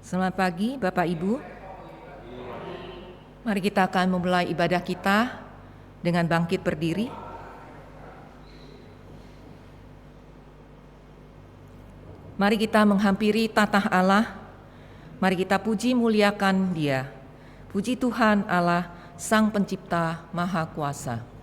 Selamat pagi Bapak Ibu. Mari kita akan memulai ibadah kita dengan bangkit berdiri. Mari kita menghampiri tatah Allah. Mari kita puji muliakan Dia. Puji Tuhan Allah, Sang Pencipta Maha Kuasa.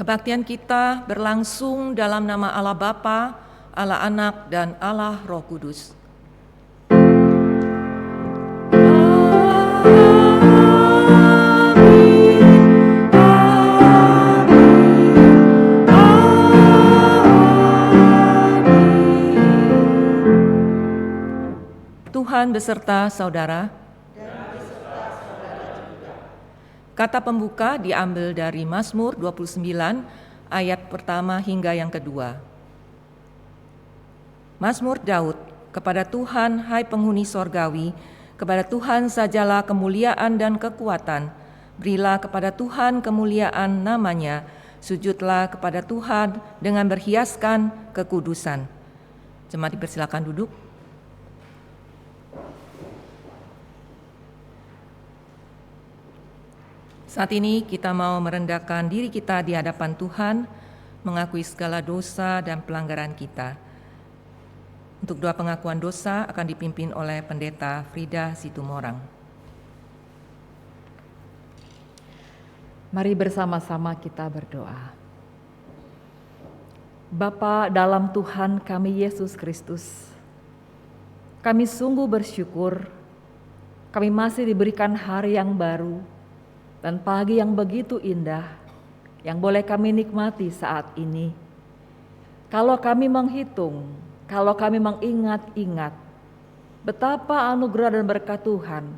Kebaktian kita berlangsung dalam nama Allah Bapa, Allah Anak, dan Allah Roh Kudus. Tuhan beserta saudara. Kata pembuka diambil dari Mazmur 29 ayat pertama hingga yang kedua. Mazmur Daud, kepada Tuhan hai penghuni sorgawi, kepada Tuhan sajalah kemuliaan dan kekuatan. Berilah kepada Tuhan kemuliaan namanya, sujudlah kepada Tuhan dengan berhiaskan kekudusan. Jemaat dipersilakan duduk. Saat ini kita mau merendahkan diri kita di hadapan Tuhan, mengakui segala dosa dan pelanggaran kita. Untuk doa pengakuan dosa akan dipimpin oleh Pendeta Frida Situmorang. Mari bersama-sama kita berdoa. Bapa dalam Tuhan kami Yesus Kristus, kami sungguh bersyukur kami masih diberikan hari yang baru dan pagi yang begitu indah yang boleh kami nikmati saat ini. Kalau kami menghitung, kalau kami mengingat-ingat betapa anugerah dan berkat Tuhan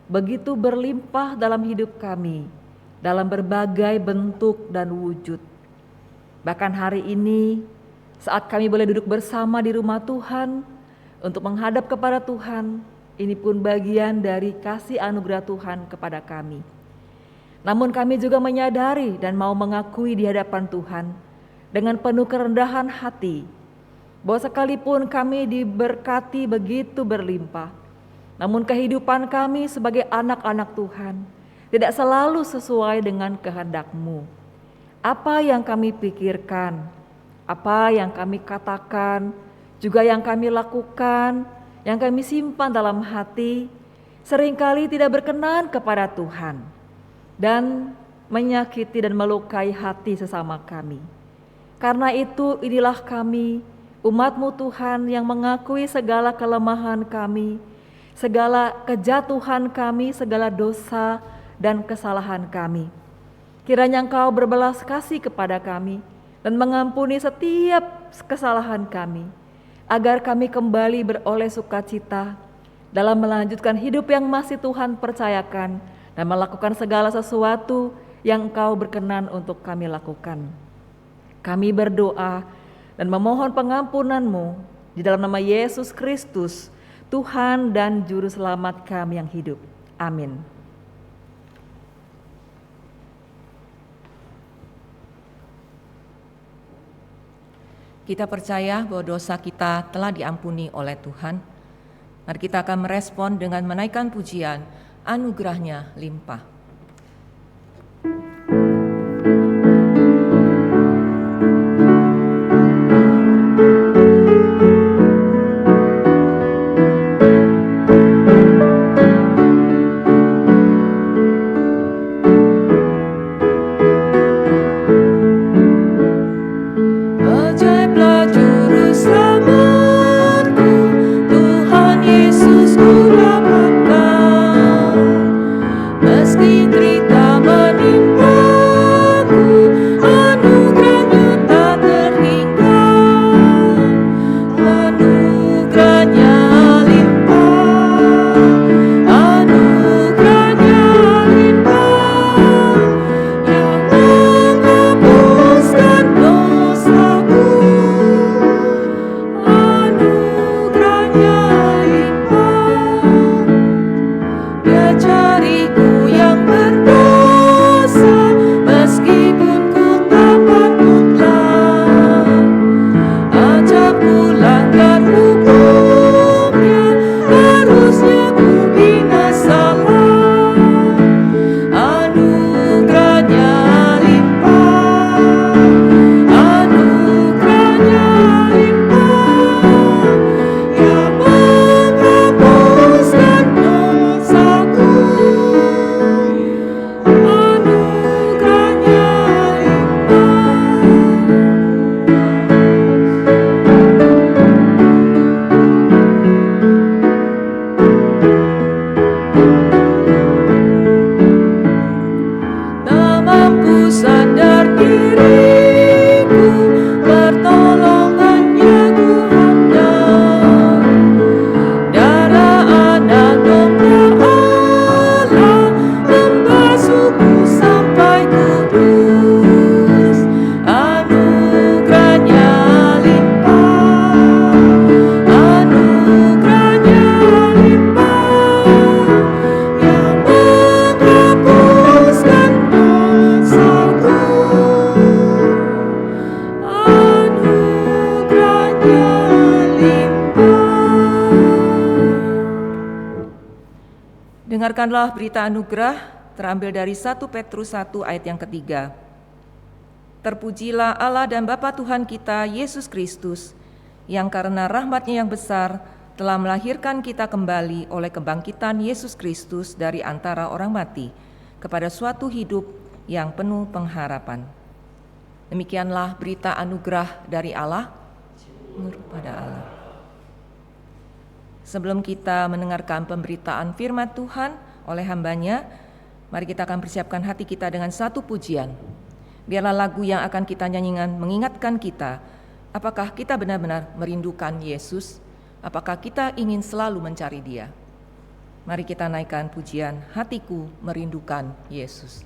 begitu berlimpah dalam hidup kami, dalam berbagai bentuk dan wujud. Bahkan hari ini saat kami boleh duduk bersama di rumah Tuhan untuk menghadap kepada Tuhan, ini pun bagian dari kasih anugerah Tuhan kepada kami. Namun kami juga menyadari dan mau mengakui di hadapan Tuhan dengan penuh kerendahan hati bahwa sekalipun kami diberkati begitu berlimpah, namun kehidupan kami sebagai anak-anak Tuhan tidak selalu sesuai dengan kehendak-Mu. Apa yang kami pikirkan, apa yang kami katakan, juga yang kami lakukan, yang kami simpan dalam hati, seringkali tidak berkenan kepada Tuhan dan menyakiti dan melukai hati sesama kami. Karena itu inilah kami, umat-Mu Tuhan, yang mengakui segala kelemahan kami, segala kejatuhan kami, segala dosa dan kesalahan kami. Kiranya Engkau berbelas kasih kepada kami dan mengampuni setiap kesalahan kami, agar kami kembali beroleh sukacita dalam melanjutkan hidup yang masih Tuhan percayakan dan melakukan segala sesuatu yang Engkau berkenan untuk kami lakukan. Kami berdoa dan memohon pengampunan-Mu di dalam nama Yesus Kristus, Tuhan dan Juru Selamat kami yang hidup. Amin. Kita percaya bahwa dosa kita telah diampuni oleh Tuhan. Mari kita akan merespon dengan menaikkan pujian, anugerahnya limpah. Dengarkanlah berita anugerah terambil dari 1 Petrus 1 ayat yang ketiga. Terpujilah Allah dan Bapa Tuhan kita, Yesus Kristus, yang karena rahmat-Nya yang besar telah melahirkan kita kembali oleh kebangkitan Yesus Kristus dari antara orang mati kepada suatu hidup yang penuh pengharapan. Demikianlah berita anugerah dari Allah. Syukur pada Allah. Sebelum kita mendengarkan pemberitaan firman Tuhan oleh hamba-Nya, mari kita akan persiapkan hati kita dengan satu pujian. Biarlah lagu yang akan kita nyanyikan mengingatkan kita, apakah kita benar-benar merindukan Yesus? Apakah kita ingin selalu mencari Dia? Mari kita naikkan pujian, hatiku merindukan Yesus.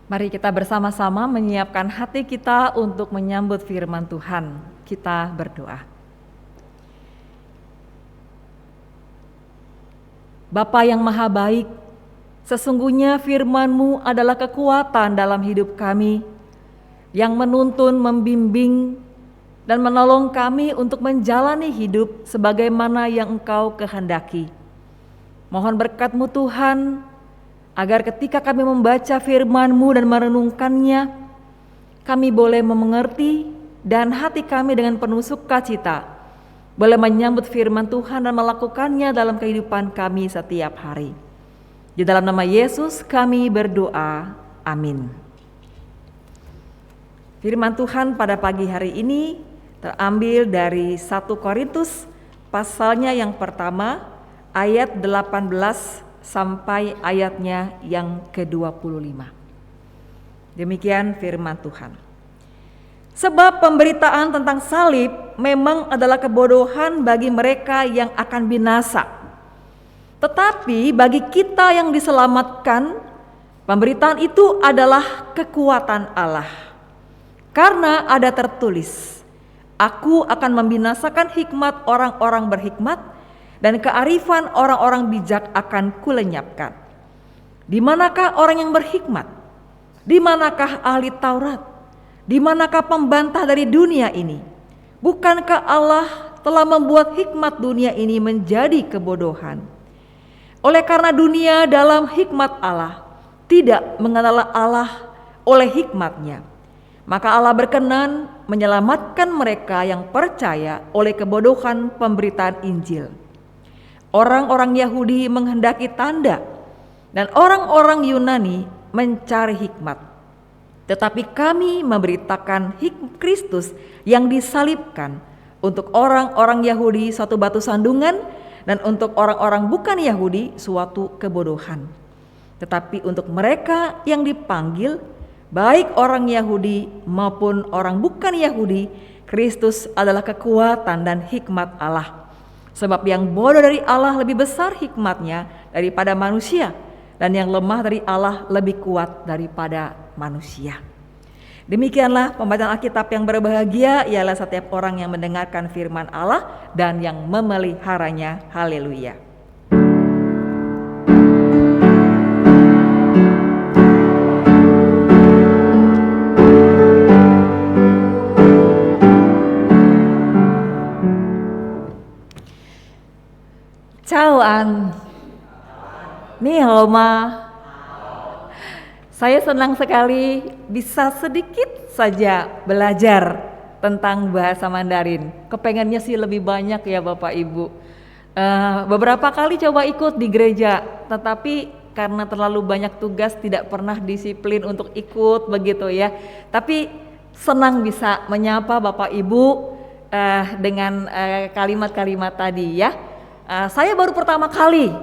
Mari kita bersama-sama menyiapkan hati kita untuk menyambut firman Tuhan. Kita berdoa. Bapa yang maha baik, sesungguhnya firman-Mu adalah kekuatan dalam hidup kami, yang menuntun, membimbing, dan menolong kami untuk menjalani hidup sebagaimana yang Engkau kehendaki. Mohon berkat-Mu Tuhan, agar ketika kami membaca firman-Mu dan merenungkannya, kami boleh mengerti dan hati kami dengan penuh sukacita boleh menyambut firman Tuhan dan melakukannya dalam kehidupan kami setiap hari. Di dalam nama Yesus kami berdoa, amin. Firman Tuhan pada pagi hari ini terambil dari 1 Korintus pasalnya yang pertama ayat 18 sampai ayatnya yang ke-25. Demikian firman Tuhan. Sebab pemberitaan tentang salib memang adalah kebodohan bagi mereka yang akan binasa. Tetapi bagi kita yang diselamatkan, pemberitaan itu adalah kekuatan Allah. Karena ada tertulis, Aku akan membinasakan hikmat orang-orang berhikmat, dan kearifan orang-orang bijak akan kulenyapkan. Di manakah orang yang berhikmat? Di manakah ahli Taurat? Di manakah pembantah dari dunia ini? Bukankah Allah telah membuat hikmat dunia ini menjadi kebodohan? Oleh karena dunia dalam hikmat Allah tidak mengenal Allah oleh hikmatnya, maka Allah berkenan menyelamatkan mereka yang percaya oleh kebodohan pemberitaan Injil. Orang-orang Yahudi menghendaki tanda dan orang-orang Yunani mencari hikmat. Tetapi kami memberitakan Kristus yang disalibkan, untuk orang-orang Yahudi suatu batu sandungan, dan untuk orang-orang bukan Yahudi suatu kebodohan. Tetapi untuk mereka yang dipanggil, baik orang Yahudi maupun orang bukan Yahudi, Kristus adalah kekuatan dan hikmat Allah. Sebab yang bodoh dari Allah lebih besar hikmatnya daripada manusia, dan yang lemah dari Allah lebih kuat daripada manusia. Demikianlah pembacaan Alkitab yang berbahagia, ialah setiap orang yang mendengarkan firman Allah dan yang memeliharanya. Haleluya. Ciao An, ni hao ma. Saya senang sekali bisa sedikit saja belajar tentang bahasa Mandarin. Kepengennya sih lebih banyak ya Bapak Ibu. Beberapa kali coba ikut di gereja, tetapi karena terlalu banyak tugas tidak pernah disiplin untuk ikut begitu ya. Tapi senang bisa menyapa Bapak Ibu dengan kalimat-kalimat tadi ya. Saya baru pertama kali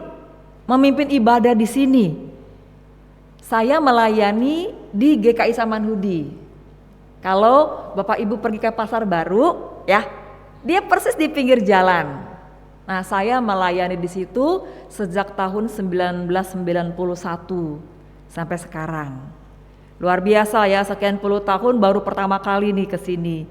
memimpin ibadah di sini. Saya melayani di GKI Samanhudi. Kalau Bapak Ibu pergi ke Pasar Baru, ya, dia persis di pinggir jalan. Nah, saya melayani di situ sejak tahun 1991 sampai sekarang. Luar biasa ya, sekian puluh tahun baru pertama kali nih ke sini.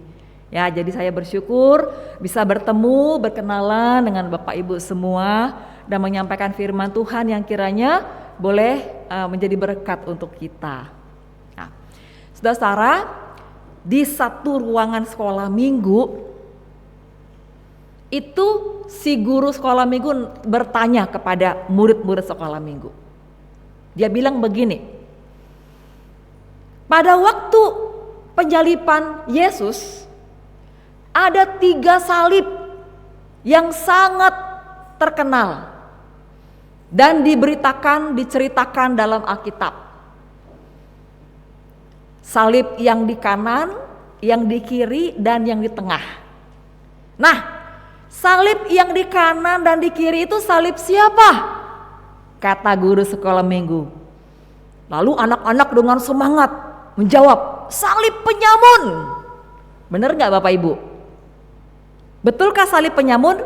Ya, jadi saya bersyukur bisa bertemu, berkenalan dengan Bapak Ibu semua dan menyampaikan firman Tuhan yang kiranya boleh menjadi berkat untuk kita. Nah, saudara-saudara, di satu ruangan sekolah minggu itu si guru sekolah minggu bertanya kepada murid-murid sekolah minggu. Dia bilang begini, pada waktu penjalipan Yesus ada 3 salib yang sangat terkenal dan diceritakan dalam Alkitab. Salib yang di kanan, yang di kiri, dan yang di tengah. Nah, salib yang di kanan dan di kiri itu salib siapa? Kata guru sekolah minggu. Lalu anak-anak dengan semangat menjawab, salib penyamun. Benar gak Bapak Ibu? Betulkah salib penyamun?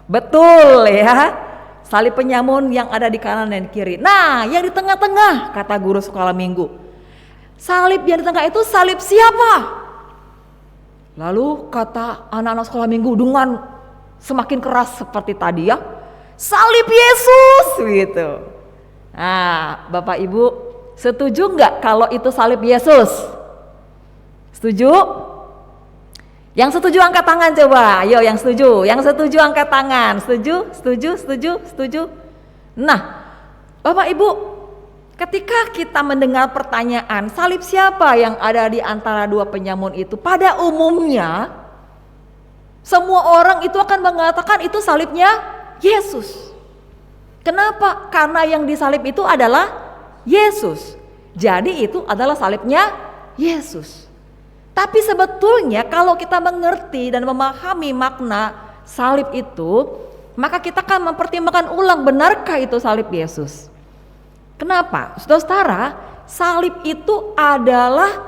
Betul ya. Salib penyamun yang ada di kanan dan kiri. Nah, yang di tengah-tengah, kata guru sekolah minggu. Salib yang di tengah itu salib siapa? Lalu kata anak-anak sekolah minggu dengan semakin keras seperti tadi ya, salib Yesus gitu. Nah, Bapak Ibu setuju nggak kalau itu salib Yesus? Setuju? Yang setuju angkat tangan coba. Ayo yang setuju. Yang setuju angkat tangan. Setuju? Setuju? Setuju? Setuju? Nah, Bapak Ibu, ketika kita mendengar pertanyaan salib siapa yang ada di antara dua penyamun itu, pada umumnya semua orang itu akan mengatakan itu salibnya Yesus. Kenapa? Karena yang disalib itu adalah Yesus. Jadi itu adalah salibnya Yesus. Tapi sebetulnya kalau kita mengerti dan memahami makna salib itu, maka kita akan mempertimbangkan ulang, benarkah itu salib Yesus? Kenapa? Saudara-saudara, salib itu adalah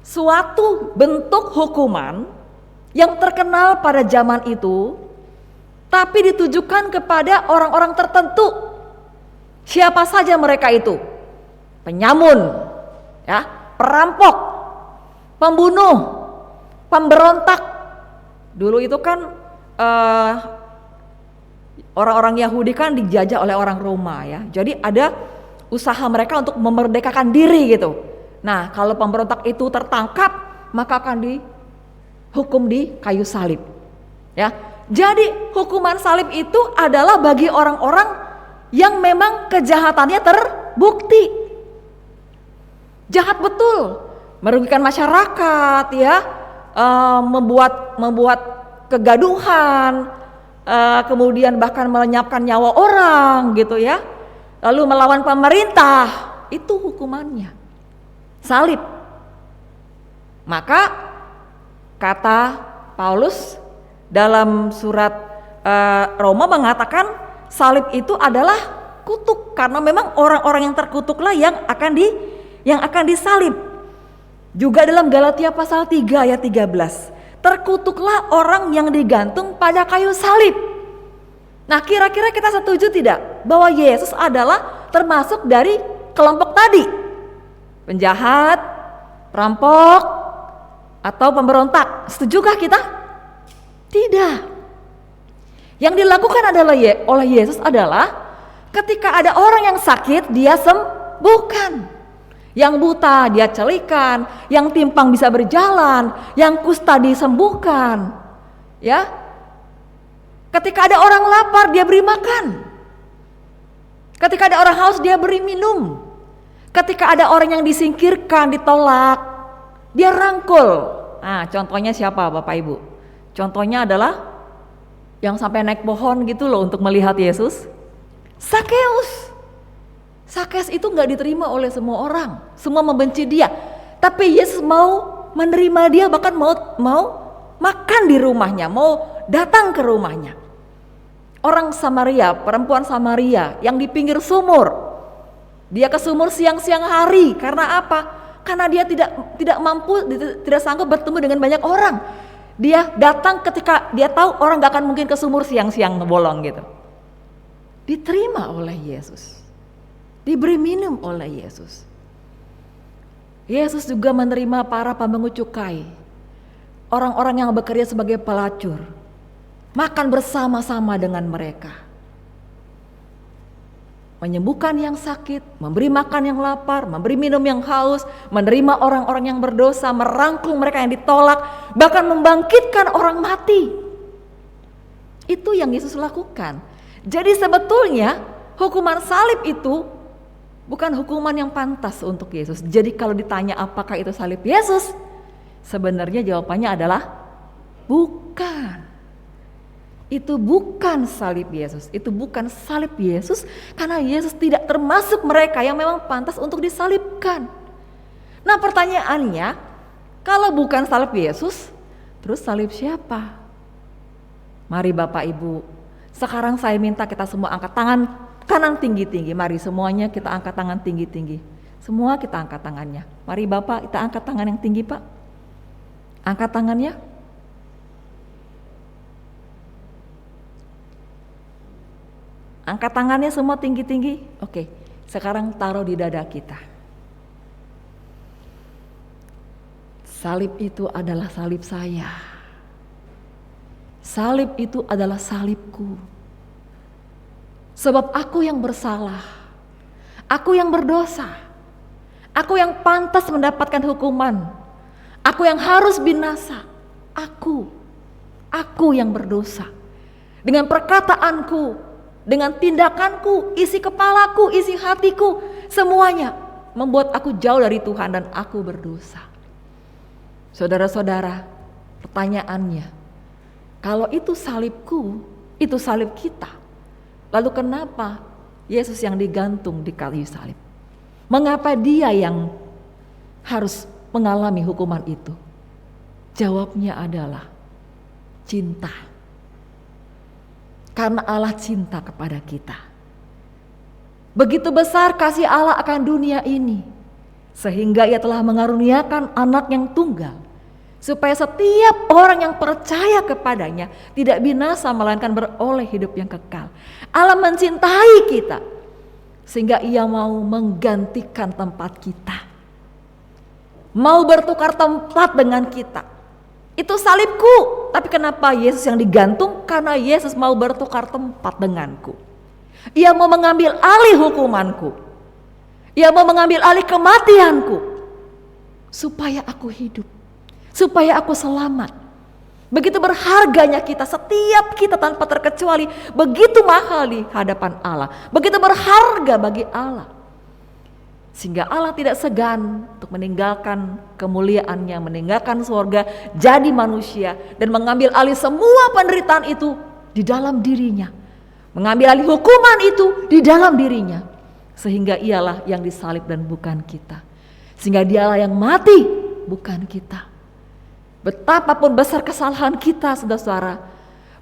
suatu bentuk hukuman yang terkenal pada zaman itu, tapi ditujukan kepada orang-orang tertentu. Siapa saja mereka itu? Penyamun, ya, perampok, pembunuh, pemberontak. Dulu itu kan orang-orang Yahudi kan dijajah oleh orang Roma ya. Jadi ada usaha mereka untuk memerdekakan diri gitu. Nah, kalau pemberontak itu tertangkap, maka akan dihukum di kayu salib. Ya. Jadi hukuman salib itu adalah bagi orang-orang yang memang kejahatannya terbukti. Jahat betul, merugikan masyarakat ya, membuat kegaduhan, kemudian bahkan melenyapkan nyawa orang gitu ya, lalu melawan pemerintah, itu hukumannya salib. Maka kata Paulus dalam surat Roma mengatakan salib itu adalah kutuk, karena memang orang-orang yang terkutuklah yang akan disalib. Juga dalam Galatia pasal 3 ayat 13, terkutuklah orang yang digantung pada kayu salib. Nah, kira-kira kita setuju tidak bahwa Yesus adalah termasuk dari kelompok tadi? Penjahat, perampok, atau pemberontak? Setujukah kita? Tidak. Yang dilakukan oleh Yesus adalah ketika ada orang yang sakit, dia sembuhkan. Yang buta dia celikan, yang timpang bisa berjalan, yang kusta disembuhkan. Ya. Ketika ada orang lapar, dia beri makan. Ketika ada orang haus, dia beri minum. Ketika ada orang yang disingkirkan, ditolak, dia rangkul. Nah, contohnya siapa Bapak Ibu? Contohnya adalah yang sampai naik pohon gitu loh untuk melihat Yesus, Sakeus. Sakeus itu gak diterima oleh semua orang, semua membenci dia. Tapi Yesus mau menerima dia, bahkan mau makan di rumahnya, mau datang ke rumahnya. Orang Samaria, perempuan Samaria yang di pinggir sumur, dia ke sumur siang-siang hari. Karena apa? Karena dia tidak mampu, tidak sanggup bertemu dengan banyak orang. Dia datang ketika dia tahu orang gak akan mungkin ke sumur siang-siang ngebolong gitu. Diterima oleh Yesus, diberi minum oleh Yesus. Yesus juga menerima para pemungut cukai, orang-orang yang bekerja sebagai pelacur, makan bersama-sama dengan mereka, menyembuhkan yang sakit, memberi makan yang lapar, memberi minum yang haus, menerima orang-orang yang berdosa, merangkul mereka yang ditolak, bahkan membangkitkan orang mati. Itu yang Yesus lakukan. Jadi sebetulnya hukuman salib itu bukan hukuman yang pantas untuk Yesus. Jadi kalau ditanya apakah itu salib Yesus, sebenarnya jawabannya adalah bukan. Itu bukan salib Yesus. Itu bukan salib Yesus karena Yesus tidak termasuk mereka yang memang pantas untuk disalibkan. Nah, pertanyaannya, kalau bukan salib Yesus, terus salib siapa? Mari Bapak Ibu, sekarang saya minta kita semua angkat tangan kanan tinggi-tinggi. Mari semuanya kita angkat tangan tinggi-tinggi. Semua kita angkat tangannya. Mari Bapak, kita angkat tangan yang tinggi Pak. Angkat tangannya. Angkat tangannya semua tinggi-tinggi. Oke, sekarang taruh di dada kita. Salib itu adalah salib saya. Salib itu adalah salibku. Sebab aku yang bersalah, aku yang berdosa, aku yang pantas mendapatkan hukuman, aku yang harus binasa, aku yang berdosa. Dengan perkataanku, dengan tindakanku, isi kepalaku, isi hatiku, semuanya membuat aku jauh dari Tuhan dan aku berdosa. Saudara-saudara, pertanyaannya, kalau itu salibku, itu salib kita, lalu kenapa Yesus yang digantung di kayu salib? Mengapa dia yang harus mengalami hukuman itu? Jawabnya adalah cinta. Karena Allah cinta kepada kita. Begitu besar kasih Allah akan dunia ini, sehingga ia telah mengaruniakan anak yang tunggal, supaya setiap orang yang percaya kepadanya tidak binasa melainkan beroleh hidup yang kekal. Allah mencintai kita, sehingga ia mau menggantikan tempat kita, mau bertukar tempat dengan kita. Itu salibku, tapi kenapa Yesus yang digantung? Karena Yesus mau bertukar tempat denganku. Ia mau mengambil alih hukumanku, ia mau mengambil alih kematianku, supaya aku hidup, supaya aku selamat. Begitu berharganya kita, setiap kita tanpa terkecuali, begitu mahal di hadapan Allah, begitu berharga bagi Allah, sehingga Allah tidak segan untuk meninggalkan kemuliaannya, meninggalkan surga, jadi manusia, dan mengambil alih semua penderitaan itu di dalam dirinya, mengambil alih hukuman itu di dalam dirinya, sehingga ialah yang disalib dan bukan kita, sehingga dialah yang mati, bukan kita. Betapapun besar kesalahan kita, saudara-saudara,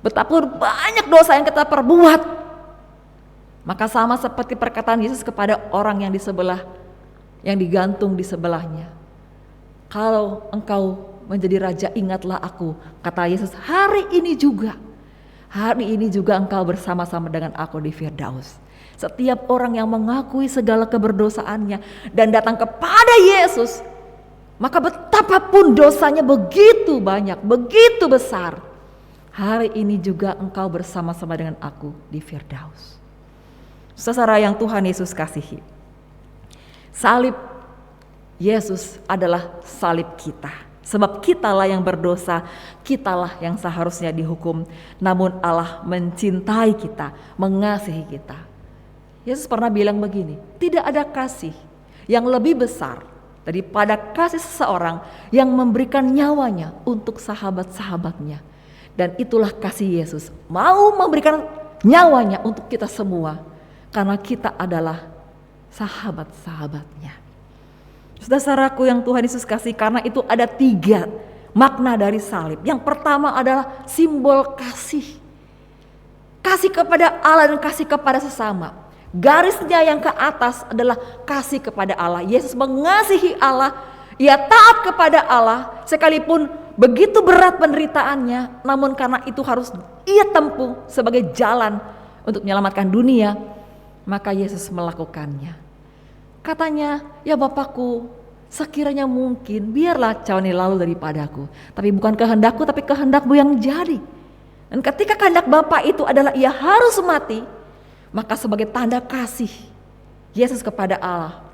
betapapun banyak dosa yang kita perbuat, maka sama seperti perkataan Yesus kepada orang yang di sebelah, yang digantung di sebelahnya, kalau engkau menjadi raja, ingatlah aku, kata Yesus, hari ini juga engkau bersama-sama dengan aku di Firdaus. Setiap orang yang mengakui segala keberdosaannya dan datang kepada Yesus, maka betapapun dosanya begitu banyak, begitu besar, hari ini juga engkau bersama-sama dengan aku di Firdaus. Saudara yang Tuhan Yesus kasihi, salib Yesus adalah salib kita. Sebab kitalah yang berdosa, kitalah yang seharusnya dihukum. Namun Allah mencintai kita, mengasihi kita. Yesus pernah bilang begini, tidak ada kasih yang lebih besar daripada kasih seseorang yang memberikan nyawanya untuk sahabat-sahabatnya. Dan itulah kasih Yesus, mau memberikan nyawanya untuk kita semua, karena kita adalah sahabat-sahabatnya. Saudara-saudaraku yang Tuhan Yesus kasih, karena itu ada 3 makna dari salib. Yang pertama adalah simbol kasih. Kasih kepada Allah dan kasih kepada sesama. Garisnya yang ke atas adalah kasih kepada Allah. Yesus mengasihi Allah, ia taat kepada Allah, sekalipun begitu berat penderitaannya, namun karena itu harus ia tempuh sebagai jalan untuk menyelamatkan dunia, maka Yesus melakukannya. Katanya, ya Bapakku, sekiranya mungkin biarlah cawan ini lalu daripadaku, tapi bukan kehendakku tapi kehendakmu yang jadi. Dan ketika kehendak Bapa itu adalah ia harus mati, maka sebagai tanda kasih Yesus kepada Allah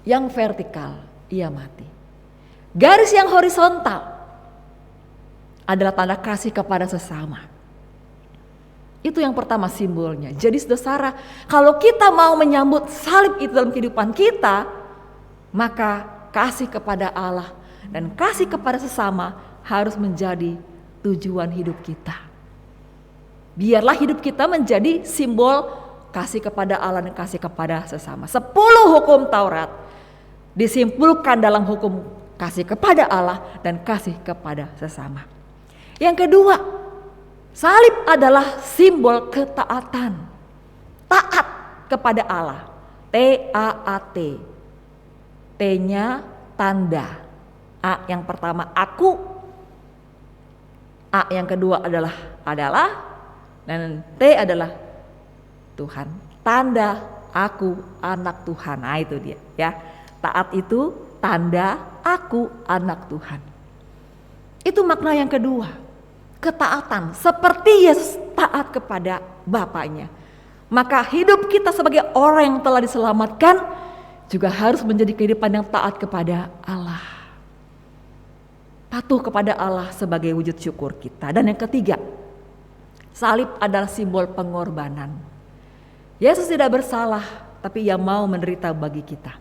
yang vertikal, ia mati. Garis yang horizontal adalah tanda kasih kepada sesama. Itu yang pertama simbolnya. Jadi saudara, kalau kita mau menyambut salib itu dalam kehidupan kita, maka kasih kepada Allah dan kasih kepada sesama harus menjadi tujuan hidup kita. Biarlah hidup kita menjadi simbol kasih kepada Allah dan kasih kepada sesama. 10 hukum Taurat disimpulkan dalam hukum kasih kepada Allah dan kasih kepada sesama. Yang kedua, salib adalah simbol ketaatan. Taat kepada Allah. T-A-A-T. T-nya tanda. A yang pertama aku. A yang kedua adalah. Dan T adalah Tuhan. Tanda aku anak Tuhan. Nah itu dia ya. Taat itu tanda, aku anak Tuhan. Itu makna yang kedua, ketaatan. Seperti Yesus taat kepada Bapaknya, maka hidup kita sebagai orang yang telah diselamatkan juga harus menjadi kehidupan yang taat kepada Allah. Patuh kepada Allah sebagai wujud syukur kita. Dan yang ketiga, salib adalah simbol pengorbanan. Yesus tidak bersalah, tapi Ia mau menderita bagi kita.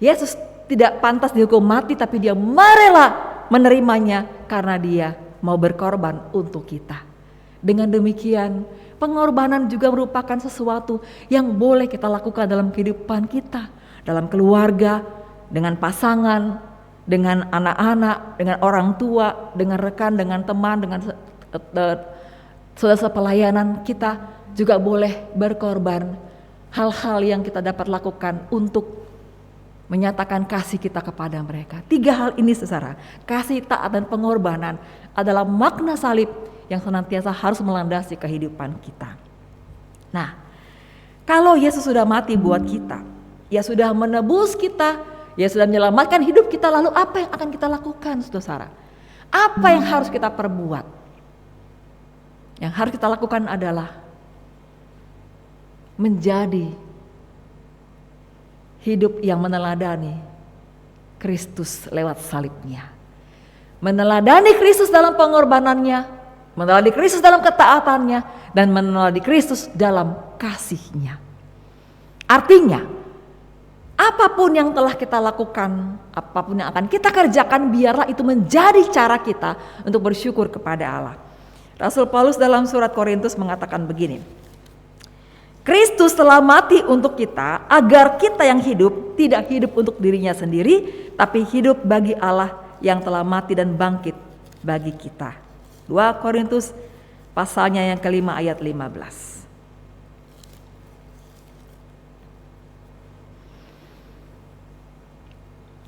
Yesus tidak pantas dihukum mati, tapi Dia rela menerimanya karena Dia mau berkorban untuk kita. Dengan demikian, pengorbanan juga merupakan sesuatu yang boleh kita lakukan dalam kehidupan kita, dalam keluarga, dengan pasangan, dengan anak-anak, dengan orang tua, dengan rekan, dengan teman, dengan saudara pelayanan. Kita juga boleh berkorban hal-hal yang kita dapat lakukan untuk menyatakan kasih kita kepada mereka. 3 hal ini saudara, kasih, taat, dan pengorbanan adalah makna salib yang senantiasa harus melandasi kehidupan kita. Nah, kalau Yesus sudah mati buat kita, Ia sudah menebus kita, Ia sudah menyelamatkan hidup kita, lalu apa yang akan kita lakukan, saudara? Apa yang harus kita perbuat? Yang harus kita lakukan adalah menjadi hidup yang meneladani Kristus lewat salibnya. Meneladani Kristus dalam pengorbanannya, meneladani Kristus dalam ketaatannya, dan meneladani Kristus dalam kasih-Nya. Artinya, apapun yang telah kita lakukan, apapun yang akan kita kerjakan, biarlah itu menjadi cara kita untuk bersyukur kepada Allah. Rasul Paulus dalam surat Korintus mengatakan begini, Kristus telah mati untuk kita agar kita yang hidup tidak hidup untuk dirinya sendiri, tapi hidup bagi Allah yang telah mati dan bangkit bagi kita. 2 Korintus pasalnya yang kelima ayat 15.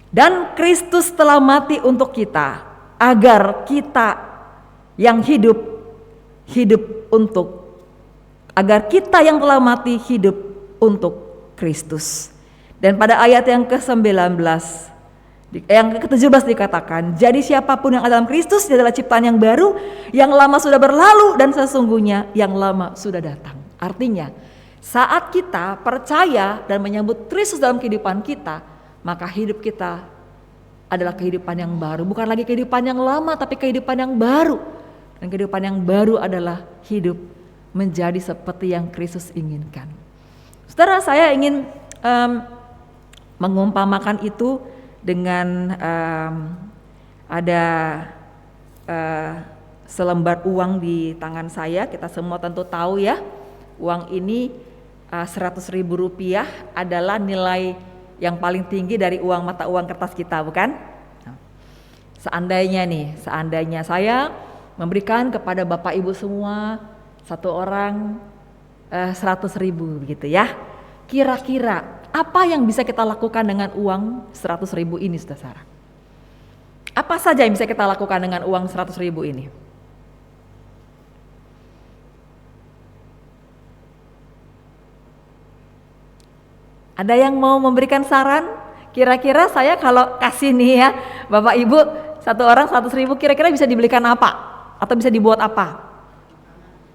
Dan Kristus telah mati untuk kita agar kita yang hidup untuk, agar kita yang telah mati hidup untuk Kristus. Dan pada ayat yang ke-19, yang ke-17 dikatakan, jadi siapapun yang ada dalam Kristus dia adalah ciptaan yang baru, yang lama sudah berlalu dan sesungguhnya yang lama sudah datang. Artinya, saat kita percaya dan menyambut Kristus dalam kehidupan kita, maka hidup kita adalah kehidupan yang baru. Bukan lagi kehidupan yang lama, tapi kehidupan yang baru. Dan kehidupan yang baru adalah hidup menjadi seperti yang Kristus inginkan. Saudara, saya ingin mengumpamakan itu dengan ada selembar uang di tangan saya. Kita semua tentu tahu ya, uang ini 100.000 rupiah adalah nilai yang paling tinggi dari uang mata uang kertas kita, bukan? Seandainya saya memberikan kepada Bapak Ibu semua satu orang 100.000 begitu ya. Kira-kira apa yang bisa kita lakukan dengan uang 100.000 ini, saudara? Apa saja yang bisa kita lakukan dengan uang 100.000 ini? Ada yang mau memberikan saran? Kira-kira saya kalau kasih nih ya, Bapak Ibu, satu orang 100.000, kira-kira bisa dibelikan apa? Atau bisa dibuat apa?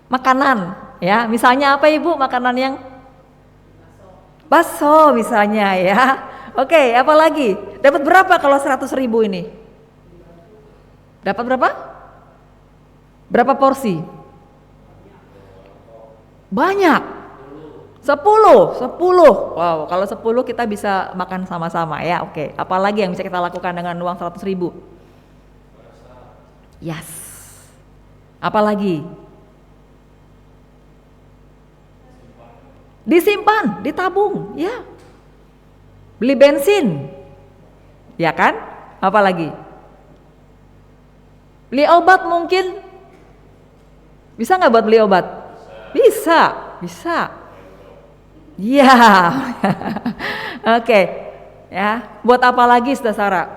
Makanan, ya. Misalnya apa Ibu? Makanan yang bakso misalnya ya. Oke, apa lagi? Dapat berapa kalau 100.000 ini? Dapat berapa? Berapa porsi? Banyak. 10. Wow, kalau 10 kita bisa makan sama-sama ya. Oke, apalagi yang bisa kita lakukan dengan uang 100.000? Yes. Apalagi? Disimpan, ditabung, ya. Beli bensin. Ya kan? Apalagi? Beli obat mungkin? Bisa nggak buat beli obat? Bisa. Iya. Oke. Ya, buat apa lagi saudara?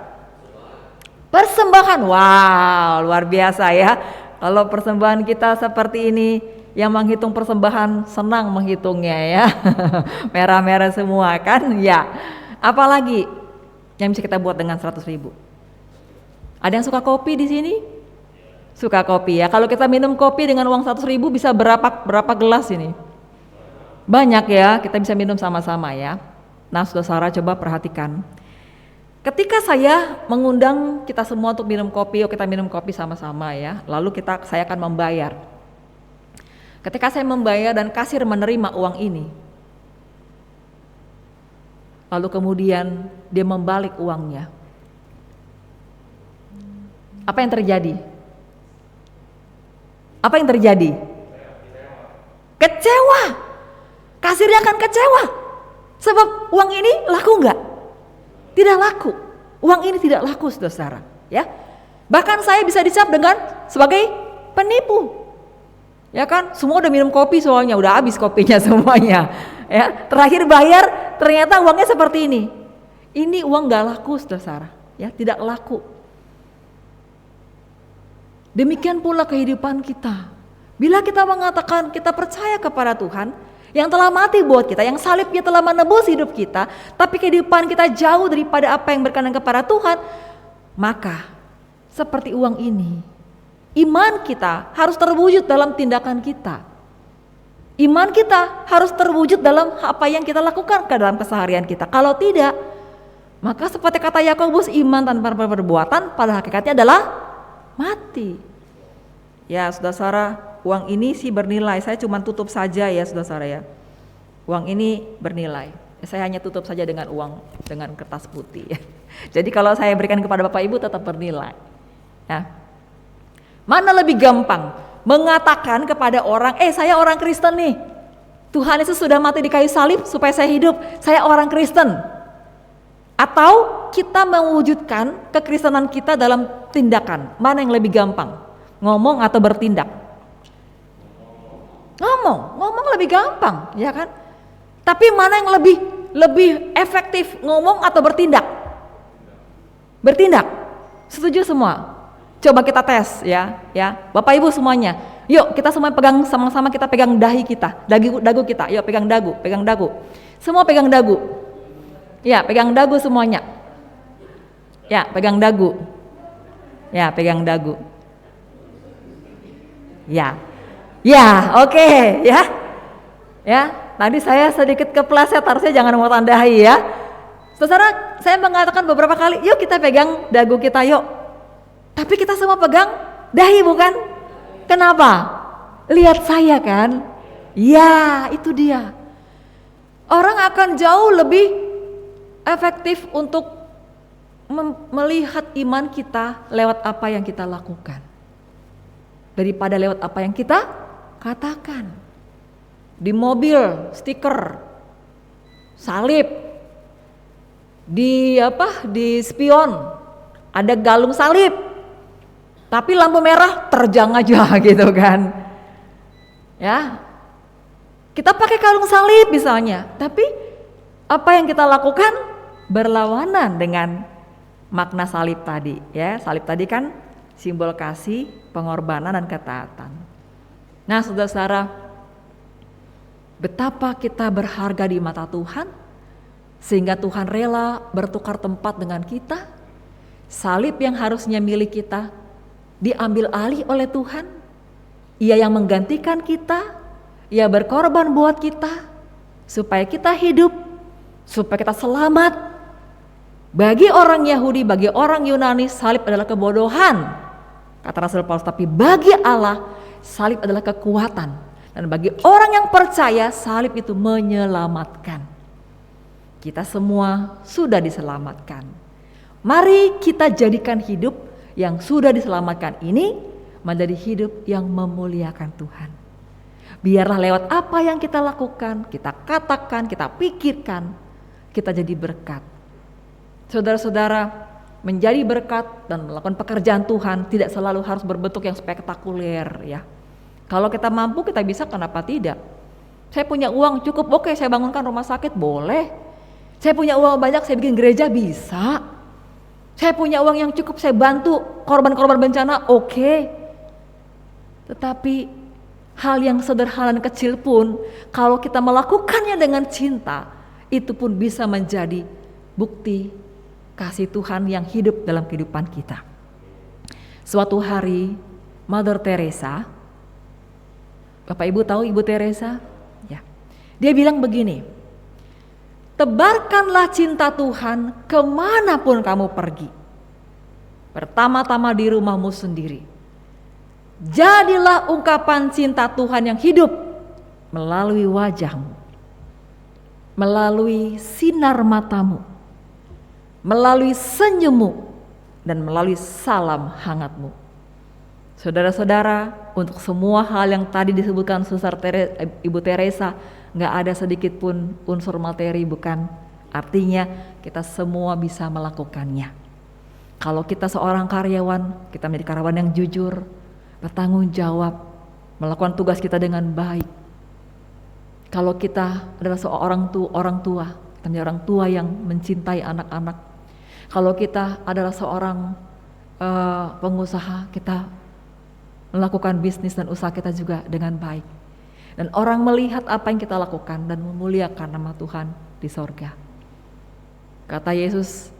Persembahan. Wow, luar biasa ya. Kalau persembahan kita seperti ini, yang menghitung persembahan senang menghitungnya ya. Merah-merah semua kan? Ya. Apalagi yang bisa kita buat dengan 100.000? Ada yang suka kopi di sini? Suka kopi ya. Kalau kita minum kopi dengan uang 100.000 bisa berapa gelas ini? Banyak ya, kita bisa minum sama-sama ya. Nah, saudara coba perhatikan. Ketika saya mengundang kita semua untuk minum kopi, yuk kita minum kopi sama-sama ya. Lalu saya akan membayar. Ketika saya membayar dan kasir menerima uang ini, lalu kemudian dia membalik uangnya. Apa yang terjadi? Apa yang terjadi? Kecewa. Kasirnya akan kecewa. Sebab uang ini laku enggak? Tidak laku. Uang ini tidak laku, saudara. Ya. Bahkan saya bisa dicap dengan sebagai penipu. Ya kan? Semua udah minum kopi soalnya, udah habis kopinya semuanya. Ya, terakhir bayar ternyata uangnya seperti ini. Ini uang enggak laku, saudara. Ya, tidak laku. Demikian pula kehidupan kita. Bila kita mengatakan kita percaya kepada Tuhan yang telah mati buat kita, yang salibnya telah menebus hidup kita, tapi kehidupan kita jauh daripada apa yang berkenan kepada Tuhan, maka seperti uang ini, iman kita harus terwujud dalam tindakan kita. Iman kita harus terwujud dalam apa yang kita lakukan ke dalam keseharian kita. Kalau tidak, maka seperti kata Yakobus, iman tanpa perbuatan pada hakikatnya adalah mati. Ya, saudara, uang ini sih bernilai. Saya cuma tutup saja ya, saudara ya. Uang ini bernilai. Saya hanya tutup saja dengan uang, dengan kertas putih. Jadi kalau saya berikan kepada Bapak Ibu tetap bernilai. Nah, mana lebih gampang mengatakan kepada orang, saya orang Kristen nih. Tuhan Yesus sudah mati di kayu salib supaya saya hidup. Saya orang Kristen. Atau kita mewujudkan kekristenan kita dalam tindakan. Mana yang lebih gampang? Ngomong atau bertindak? Ngomong lebih gampang, ya kan? Tapi mana yang lebih efektif, ngomong atau bertindak? Bertindak. Setuju semua? Coba kita tes ya. Bapak Ibu semuanya. Yuk kita semua pegang sama-sama, kita pegang dahi kita, dagu kita. Yuk pegang dagu. Semua pegang dagu. Ya, pegang dagu semuanya. Ya, pegang dagu. Ya, oke, ya. Tadi saya sedikit kepleset, harusnya jangan memotong dahi ya. Saudara, saya mengatakan beberapa kali, yuk kita pegang dagu kita yuk. Tapi kita semua pegang dahi bukan? Kenapa? Lihat saya kan? Ya, itu dia. Orang akan jauh lebih efektif untuk melihat iman kita lewat apa yang kita lakukan daripada lewat apa yang kita katakan. Di mobil stiker salib, di spion ada galung salib, tapi lampu merah terjang aja gitu kan. Ya, kita pakai kalung salib misalnya, tapi apa yang kita lakukan berlawanan dengan makna salib tadi ya. Salib tadi kan simbol kasih, pengorbanan dan ketaatan. Nah, saudara-saudara, betapa kita berharga di mata Tuhan sehingga Tuhan rela bertukar tempat dengan kita. Salib yang harusnya milik kita diambil alih oleh Tuhan. Ia yang menggantikan kita, Ia berkorban buat kita supaya kita hidup, supaya kita selamat. Bagi orang Yahudi, bagi orang Yunani, salib adalah kebodohan, kata Rasul Paulus. Tapi bagi Allah, salib adalah kekuatan. Dan bagi orang yang percaya, salib itu menyelamatkan. Kita semua sudah diselamatkan. Mari kita jadikan hidup yang sudah diselamatkan ini menjadi hidup yang memuliakan Tuhan. Biarlah lewat apa yang kita lakukan, kita katakan, kita pikirkan, kita jadi berkat. Saudara-saudara, menjadi berkat dan melakukan pekerjaan Tuhan tidak selalu harus berbentuk yang spektakuler ya. Kalau kita mampu, kita bisa, kenapa tidak? Saya punya uang cukup, oke, saya bangunkan rumah sakit, boleh. Saya punya uang banyak, saya bikin gereja, bisa. Saya punya uang yang cukup, saya bantu korban-korban bencana, oke. Tetapi hal yang sederhana dan kecil pun, kalau kita melakukannya dengan cinta, itu pun bisa menjadi bukti kasih Tuhan yang hidup dalam kehidupan kita. Suatu hari Mother Teresa, Bapak Ibu tahu Ibu Teresa? Ya. Dia bilang begini, tebarkanlah cinta Tuhan kemanapun kamu pergi. Pertama-tama di rumahmu sendiri. Jadilah ungkapan cinta Tuhan yang hidup melalui wajahmu, melalui sinar matamu, melalui senyummu, dan melalui salam hangatmu. Saudara-saudara, untuk semua hal yang tadi disebutkan Ibu Teresa, gak ada sedikit pun unsur materi, bukan? Artinya kita semua bisa melakukannya. Kalau kita seorang karyawan, kita menjadi karyawan yang jujur, bertanggung jawab, melakukan tugas kita dengan baik. Kalau kita adalah seorang tua, kita menjadi orang tua yang mencintai anak-anak. Kalau kita adalah seorang pengusaha, kita melakukan bisnis dan usaha kita juga dengan baik. Dan orang melihat apa yang kita lakukan dan memuliakan nama Tuhan di sorga. Kata Yesus,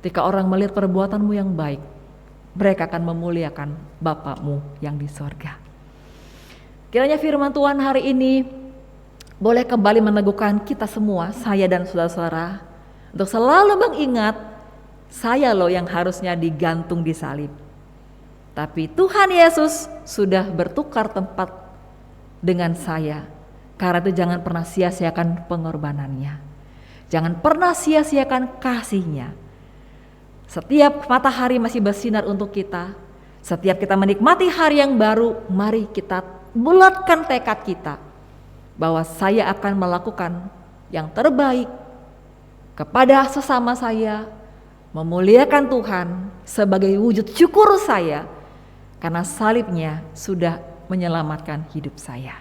ketika orang melihat perbuatanmu yang baik, mereka akan memuliakan Bapakmu yang di sorga. Kiranya firman Tuhan hari ini boleh kembali meneguhkan kita semua, saya dan saudara-saudara, untuk selalu mengingat, saya loh yang harusnya digantung di salib. Tapi Tuhan Yesus sudah bertukar tempat dengan saya. Karena itu jangan pernah sia-siakan pengorbanannya. Jangan pernah sia-siakan kasih-Nya. Setiap matahari masih bersinar untuk kita. Setiap kita menikmati hari yang baru, mari kita bulatkan tekad kita bahwa saya akan melakukan yang terbaik kepada sesama saya, memuliakan Tuhan sebagai wujud syukur saya karena salib-Nya sudah menyelamatkan hidup saya.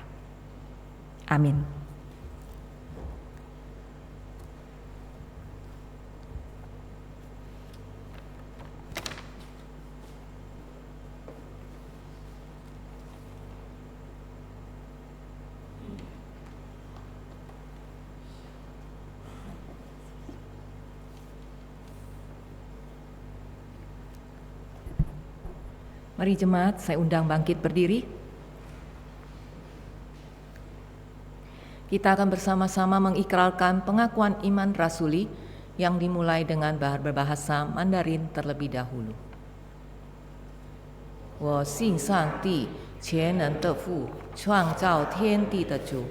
Amin. Mari jemaat, saya undang bangkit berdiri. Kita akan bersama-sama mengikrarkan pengakuan iman rasuli yang dimulai dengan berbahasa Mandarin terlebih dahulu. 我信上帝，全能的父，创造天地的主。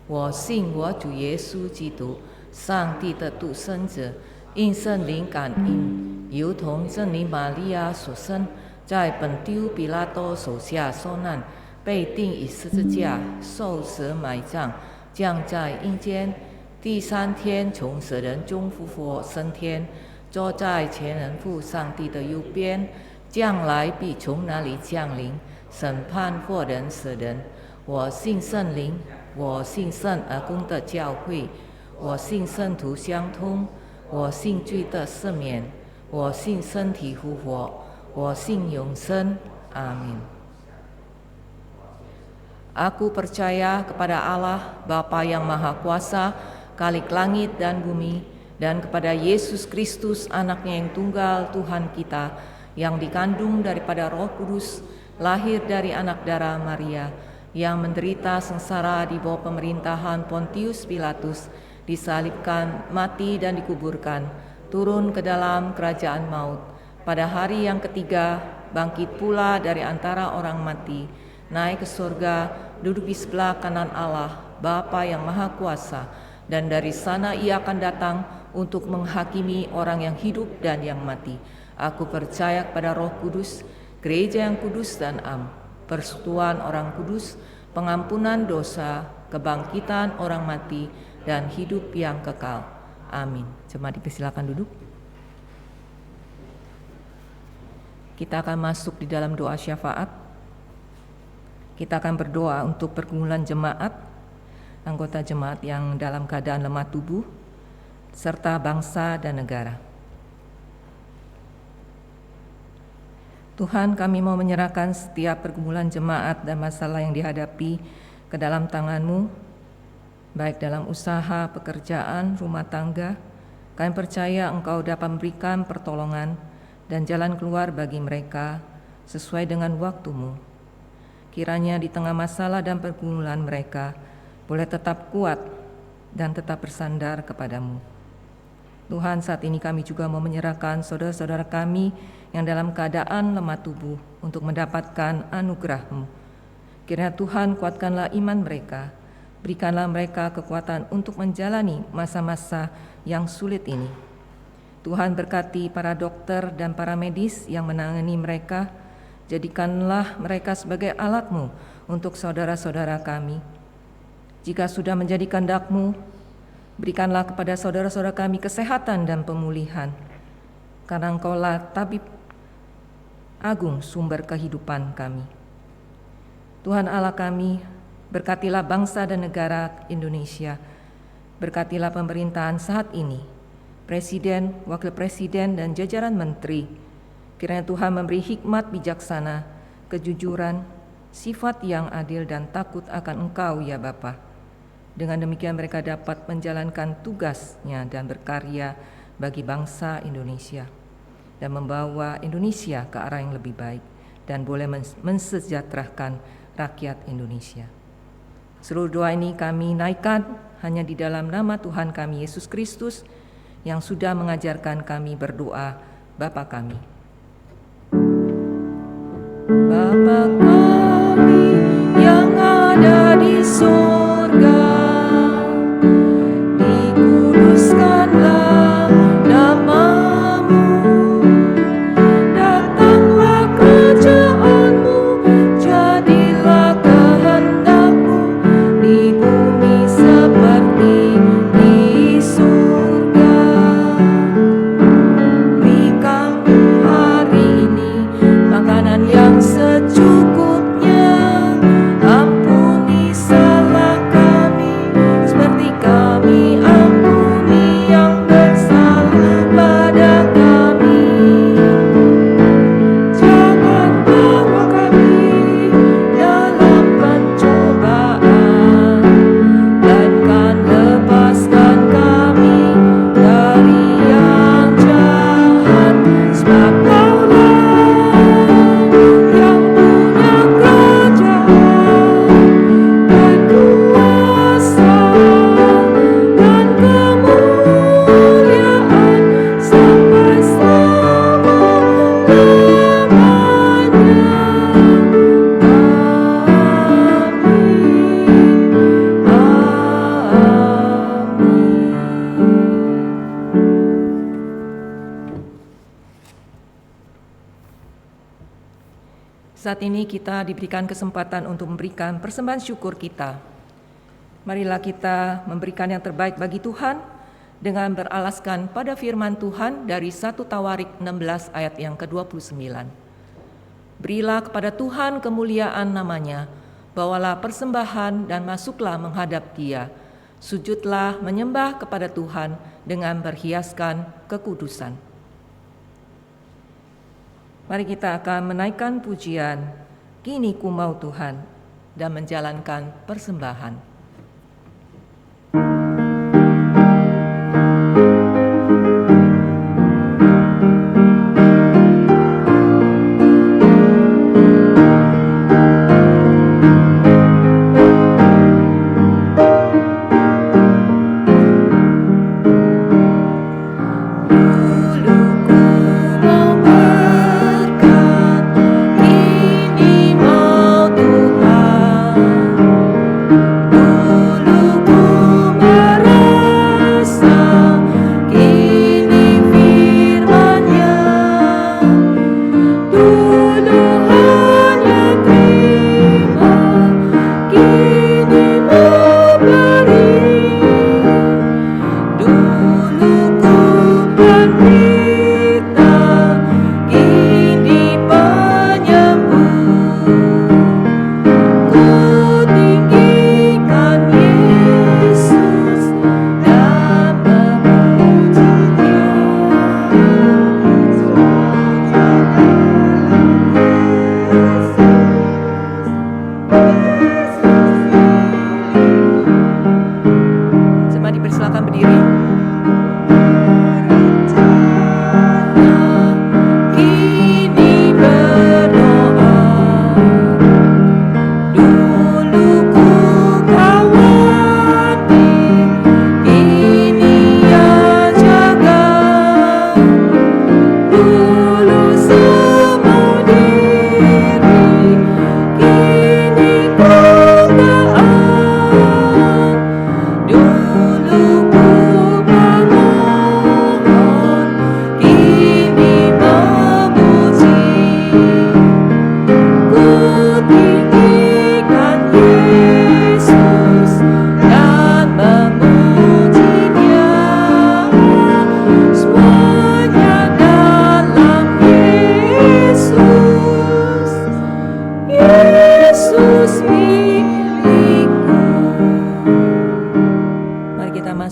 我信我主耶稣基督，上帝的独生子，因圣灵感应，由同圣灵玛利亚所生，在本丢比拉多手下受难，被钉以十字架，受死埋葬，降在阴间，第三天从死人中复活升天，坐在全能父上帝的右边，将来必从那里降临，审判活人死人。我信圣灵，我信圣而公的教会，我信圣徒相通，我信罪的赦免，我信身体复活，我信永生。Amin. Aku percaya kepada Allah, Bapa yang Maha Kuasa, Khalik langit dan bumi, dan kepada Yesus Kristus, Anaknya yang tunggal, Tuhan kita, yang dikandung daripada Roh Kudus, lahir dari anak darah Maria, yang menderita sengsara di bawah pemerintahan Pontius Pilatus, disalibkan, mati dan dikuburkan, turun ke dalam kerajaan maut. Pada hari yang ketiga, bangkit pula dari antara orang mati, naik ke surga, duduk di sebelah kanan Allah, Bapa yang Maha Kuasa, dan dari sana Ia akan datang untuk menghakimi orang yang hidup dan yang mati. Aku percaya kepada Roh Kudus, gereja yang kudus dan am, persekutuan orang kudus, pengampunan dosa, kebangkitan orang mati, dan hidup yang kekal. Amin. Jemaat dipersilakan duduk. Kita akan masuk di dalam doa syafaat. Kita akan berdoa untuk pergumulan jemaat, anggota jemaat yang dalam keadaan lemah tubuh, serta bangsa dan negara. Tuhan, kami mau menyerahkan setiap pergumulan jemaat dan masalah yang dihadapi ke dalam tangan-Mu, baik dalam usaha, pekerjaan, rumah tangga. Kami percaya Engkau dapat memberikan pertolongan dan jalan keluar bagi mereka sesuai dengan waktu-Mu. Kiranya di tengah masalah dan pergumulan mereka boleh tetap kuat dan tetap bersandar kepadamu. Tuhan, saat ini kami juga mau menyerahkan saudara-saudara kami yang dalam keadaan lemah tubuh untuk mendapatkan anugerah-Mu. Kiranya Tuhan kuatkanlah iman mereka, berikanlah mereka kekuatan untuk menjalani masa-masa yang sulit ini. Tuhan berkati para dokter dan para medis yang menangani mereka, jadikanlah mereka sebagai alat-Mu untuk saudara-saudara kami. Jika sudah menjadi kehendak-Mu, berikanlah kepada saudara-saudara kami kesehatan dan pemulihan, karena Engkaulah tabib agung sumber kehidupan kami. Tuhan Allah kami, berkatilah bangsa dan negara Indonesia, berkatilah pemerintahan saat ini, Presiden, Wakil Presiden, dan jajaran menteri. Kiranya Tuhan memberi hikmat bijaksana, kejujuran, sifat yang adil dan takut akan Engkau ya Bapa. Dengan demikian mereka dapat menjalankan tugasnya dan berkarya bagi bangsa Indonesia dan membawa Indonesia ke arah yang lebih baik dan boleh mensejahterakan rakyat Indonesia. Seluruh doa ini kami naikkan hanya di dalam nama Tuhan kami Yesus Kristus yang sudah mengajarkan kami berdoa, Bapa kami. Bapa kami yang ada di surga, dikuduskanlah nama-Mu, datanglah kerajaan-Mu, jadilah kehendak-Mu di bumi seperti di surga. Beri kami hari ini makanan yang secukupnya, ampuni salah kami seperti kami ampuni yang bersalah pada kami. Jangan bawa kami dalam pencobaan, melainkan lepaskan kami dari yang jahat. Sebab Kaulah yang punya kerajaan dan kuasa dan kemuliaan sampai selama-lamanya. Saat ini kita diberikan kesempatan untuk memberikan persembahan syukur kita. Marilah kita memberikan yang terbaik bagi Tuhan dengan beralaskan pada firman Tuhan dari 1 Tawarik 16 ayat yang ke-29. Berilah kepada Tuhan kemuliaan namanya, bawalah persembahan dan masuklah menghadap Dia. Sujudlah menyembah kepada Tuhan dengan berhiaskan kekudusan. Mari kita akan menaikkan pujian, Kini Ku Mau Tuhan, dan menjalankan persembahan. Kini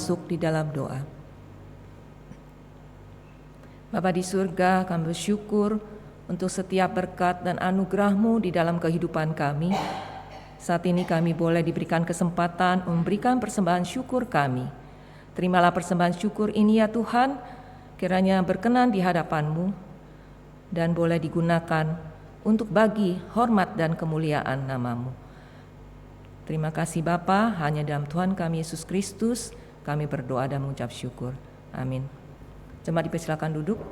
masuk di dalam doa. Bapa di surga, kami bersyukur untuk setiap berkat dan anugerah-Mu di dalam kehidupan kami. Saat ini kami boleh diberikan kesempatan memberikan persembahan syukur kami. Terimalah persembahan syukur ini ya Tuhan, kiranya berkenan di hadapan-Mu dan boleh digunakan untuk bagi hormat dan kemuliaan nama-Mu. Terima kasih Bapa, hanya dalam Tuhan kami Yesus Kristus kami berdoa dan mengucap syukur. Amin. Jemaat dipersilakan duduk.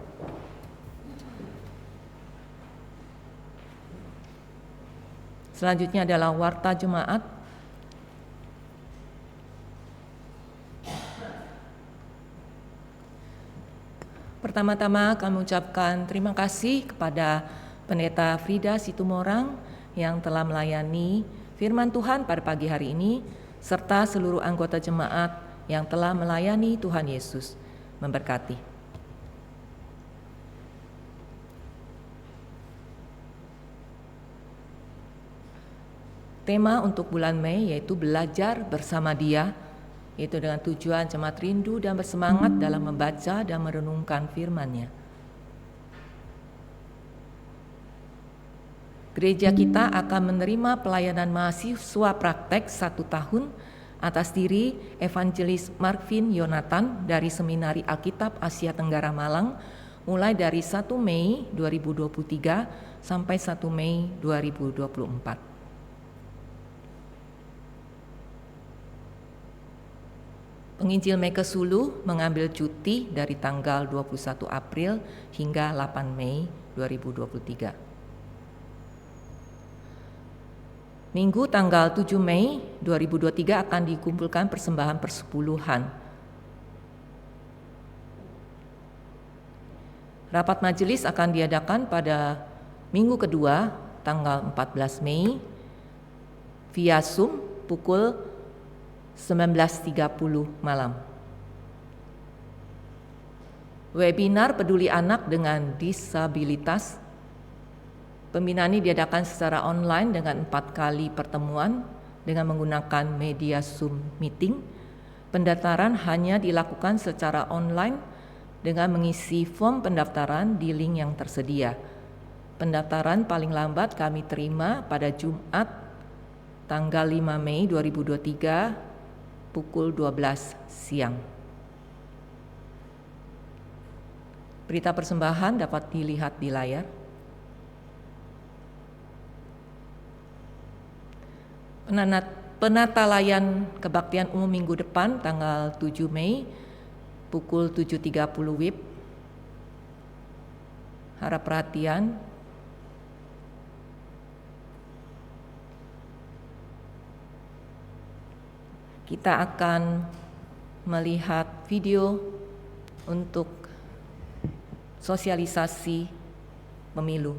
Selanjutnya adalah warta jemaat. Pertama-tama kami ucapkan terima kasih kepada Pendeta Frida Situmorang yang telah melayani firman Tuhan pada pagi hari ini, serta seluruh anggota jemaat yang telah melayani Tuhan Yesus. Memberkati. Tema untuk bulan Mei yaitu belajar bersama Dia, yaitu dengan tujuan jemaat rindu dan bersemangat dalam membaca dan merenungkan firman-Nya. Gereja kita akan menerima pelayanan mahasiswa praktek 1 tahun atas diri Evangelis Marvin Yonatan dari Seminari Alkitab Asia Tenggara Malang mulai dari 1 Mei 2023 sampai 1 Mei 2024. Penginjil Meke Sulu mengambil cuti dari tanggal 21 April hingga 8 Mei 2023. Minggu tanggal 7 Mei 2023 akan dikumpulkan persembahan persepuluhan. Rapat majelis akan diadakan pada minggu kedua tanggal 14 Mei via Zoom pukul 19.30 malam. Webinar peduli anak dengan disabilitas. Pembinaan ini diadakan secara online dengan 4 kali pertemuan dengan menggunakan media Zoom meeting. Pendaftaran hanya dilakukan secara online dengan mengisi form pendaftaran di link yang tersedia. Pendaftaran paling lambat kami terima pada Jumat tanggal 5 Mei 2023 pukul 12 siang. Berita persembahan dapat dilihat di layar. Penata layan kebaktian umum minggu depan tanggal 7 Mei pukul 7.30 WIB. Harap perhatian. Kita akan melihat video untuk sosialisasi pemilu.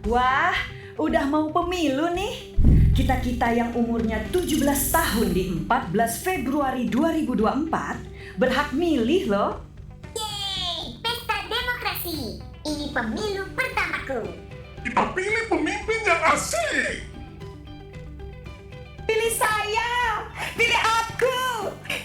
Wah, udah mau pemilu nih. Kita-kita yang umurnya 17 tahun di 14 Februari 2024 berhak milih loh. Yeay, pesta demokrasi. Ini pemilu pertamaku. Kita pilih pemimpin yang asik. Pilih saya, pilih aku,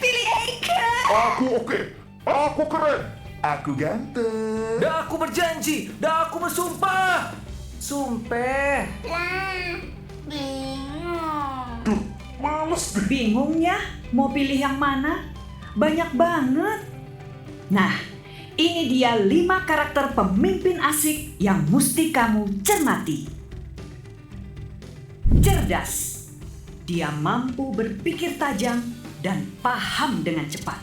pilih Eike. Aku oke, aku keren, aku ganteng. Dah aku berjanji, dah aku bersumpah. Sumpah. Lah, bingung. Duh, males deh. Bingungnya mau pilih yang mana? Banyak banget. Nah, ini dia 5 karakter pemimpin asik yang mesti kamu cermati. Cerdas. Dia mampu berpikir tajam dan paham dengan cepat.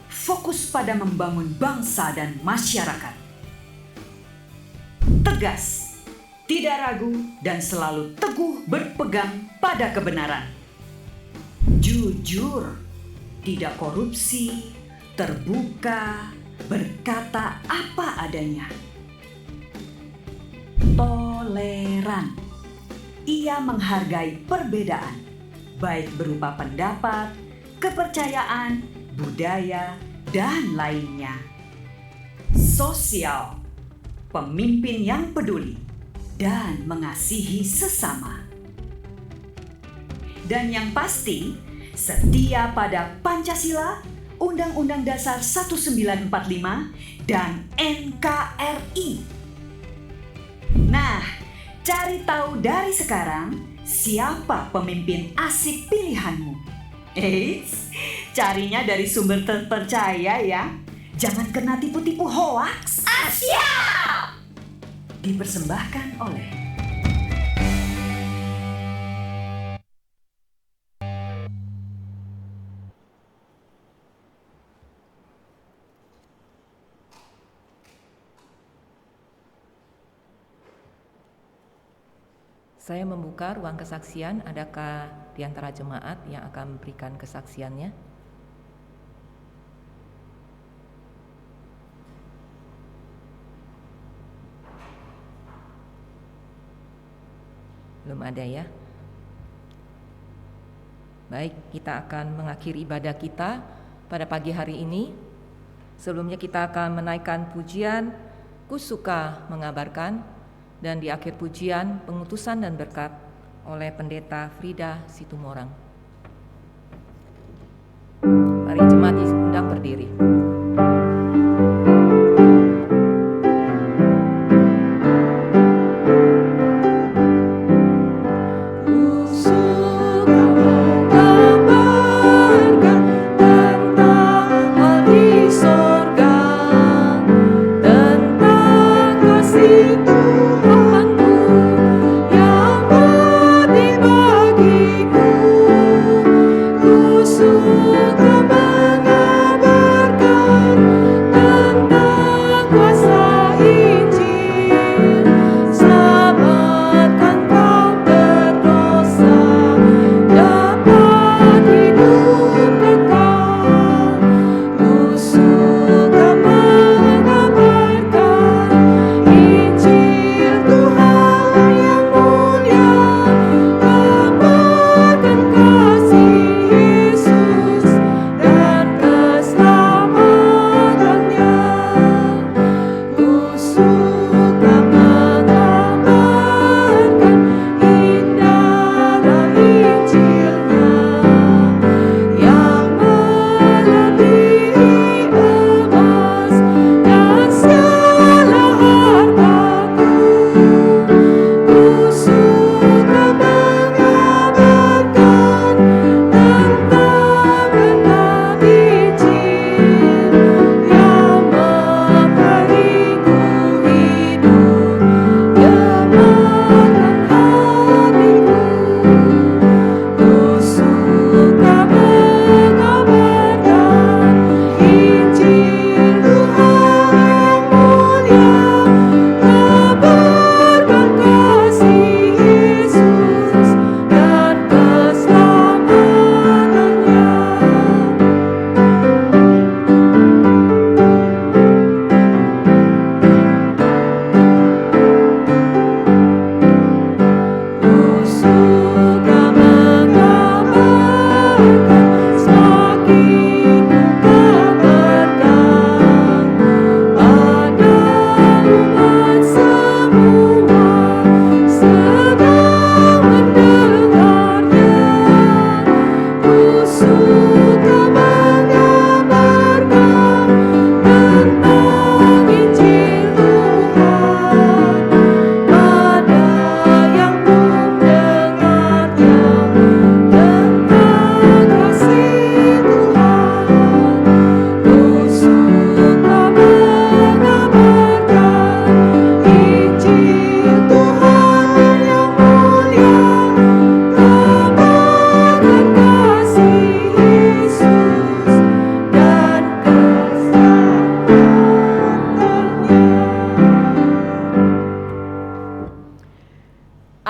Fokus pada membangun bangsa dan masyarakat. Tegas. Tidak ragu dan selalu teguh berpegang pada kebenaran. Jujur, tidak korupsi, terbuka, berkata apa adanya. Toleran, ia menghargai perbedaan, baik berupa pendapat, kepercayaan, budaya, dan lainnya. Sosial, pemimpin yang peduli dan mengasihi sesama. Dan yang pasti, setia pada Pancasila, Undang-Undang Dasar 1945, dan NKRI. Nah, cari tahu dari sekarang siapa pemimpin asik pilihanmu. Eits, carinya dari sumber terpercaya ya. Jangan kena tipu-tipu hoaks. Siap! Dipersembahkan oleh Saya membuka ruang kesaksian. Adakah di antara jemaat yang akan memberikan kesaksiannya? Belum ada ya? Baik, kita akan mengakhiri ibadah kita pada pagi hari ini. Sebelumnya kita akan menaikkan pujian "Ku Suka Mengabarkan", dan di akhir pujian pengutusan dan berkat oleh Pendeta Frida Situmorang. Mari jemaat diundang berdiri.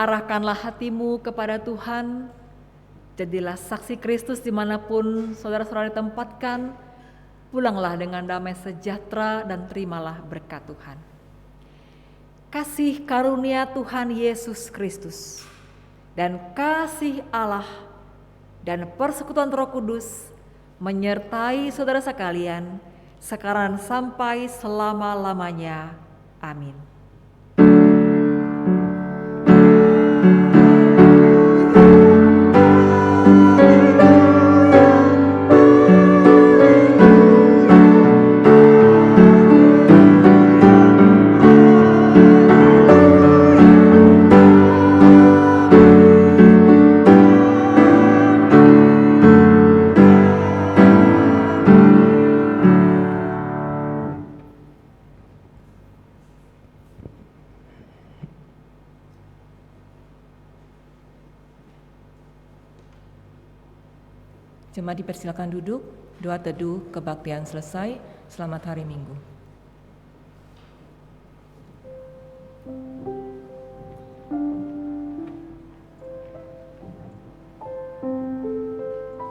Arahkanlah hatimu kepada Tuhan, jadilah saksi Kristus dimanapun saudara-saudara ditempatkan. Pulanglah dengan damai sejahtera dan terimalah berkat Tuhan. Kasih karunia Tuhan Yesus Kristus, dan kasih Allah dan persekutuan Roh Kudus menyertai saudara sekalian sekarang sampai selama-lamanya. Amin. Jemaat dipersilakan duduk, doa teduh kebaktian selesai, selamat hari Minggu.